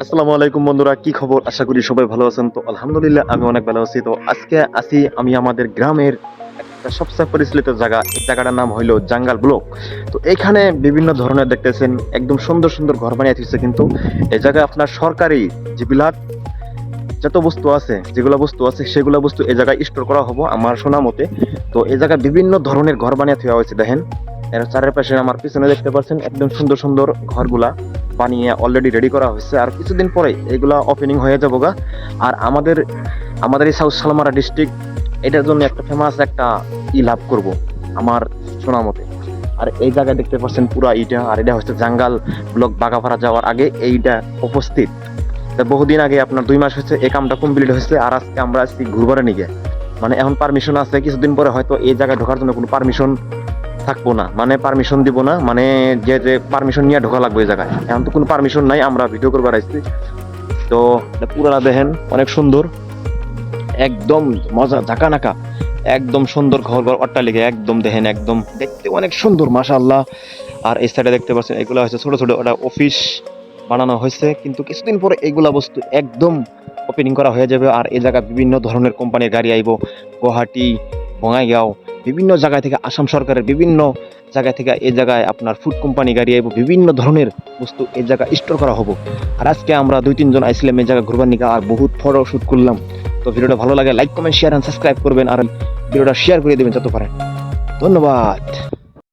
আসসালামু আলাইকুম বন্ধুরা, কি খবর? আশা করি সবাই ভালো আছেন। তো আলহামদুলিল্লাহ আমি অনেক ভালো আছি। তো আজকে আছি আমি আমাদের গ্রামের একটা সবচেয়ে পরিচালিত জায়গা। এই জায়গাটার নাম হইলো জাঙ্গাল ব্লক। তো এখানে বিভিন্ন ধরনের দেখতেছেন একদম সুন্দর সুন্দর ঘর বানিয়ে দিচ্ছে, কিন্তু এই জায়গায় আপনার সরকারি যে বিলাট যত বস্তু আছে, যেগুলো বস্তু আছে সেগুলো বস্তু এই জায়গায় স্টোর করা হবো আমার শোনা মতে। তো এই জায়গায় বিভিন্ন ধরনের ঘর বানিয়ে দেওয়া হয়েছে, দেখেন এর চারপাশে আমার পিছনে দেখতে পাচ্ছেন একদম সুন্দর সুন্দর ঘরগুলা বানিয়ে অলরেডি রেডি করা হয়েছে। আর কিছুদিন পরে এগুলা ওপেনিং হয়ে যাবো গা। আর আমাদের আমাদের এই সাউথ সালমারা ডিস্ট্রিক্ট এটার জন্য একটা ফেমাস একটা লাভ করব আমার শোনা মতে। আর এই জায়গায় দেখতে পাচ্ছেন পুরা ইটা, আর এটা হচ্ছে জাঙ্গাল ব্লক বাগাভাড়া যাওয়ার আগে এইটা উপস্থিত। তা বহুদিন আগে আপনার 2 মাস হচ্ছে এই কামটা কমপ্লিট হয়েছে, আর আজকে আমরা আসছি ঘুরবারে নিয়ে। মানে এখন পারমিশন আছে, কিছুদিন পরে হয়তো এই জায়গায় ঢোকার জন্য কোনো পারমিশন থাকবো না, মানে পারমিশন দিব না, মানে যে যে পারমিশন নিয়ে ঢোকা লাগবে এই জায়গায়। এখন তো কোনো পারমিশন নাই, আমরা ভিডিও করবার আসছি। তো পুরানা দেখেন অনেক সুন্দর, একদম মজা ঝাঁকানাকা, একদম সুন্দর ঘর ঘর অট্টালিকা, একদম দেখেন একদম দেখতে অনেক সুন্দর মাশাআল্লাহ। আর এই সাইডে দেখতে পাচ্ছেন এগুলো হচ্ছে ছোট ছোট ওটা অফিস বানানো হয়েছে, কিন্তু কিছুদিন পরে এগুলা বস্তু একদম ওপেনিং করা হয়ে যাবে। আর এই জায়গায় বিভিন্ন ধরনের কোম্পানির গাড়ি আইব, গুয়াহাটি, বঙাইগাঁও, বিভিন্ন জায়গা থেকে, আসাম সরকারের বিভিন্ন জায়গা থেকে এই জায়গায় আপনার ফুড কোম্পানি গাড়ি আইব, বিভিন্ন ধরনের বস্তু এই জায়গায় স্টোর করা হবো। আর আজকে আমরা 2-3 জন আইছিলাম এই জায়গায় ঘুরবার নিকা, আর বহুত ফটো শুট করলাম। তো ভিডিওটা ভালো লাগে like comment share and subscribe করবেন, আর ভিডিওটা শেয়ার করে দেবেন যত পারেন। ধন্যবাদ।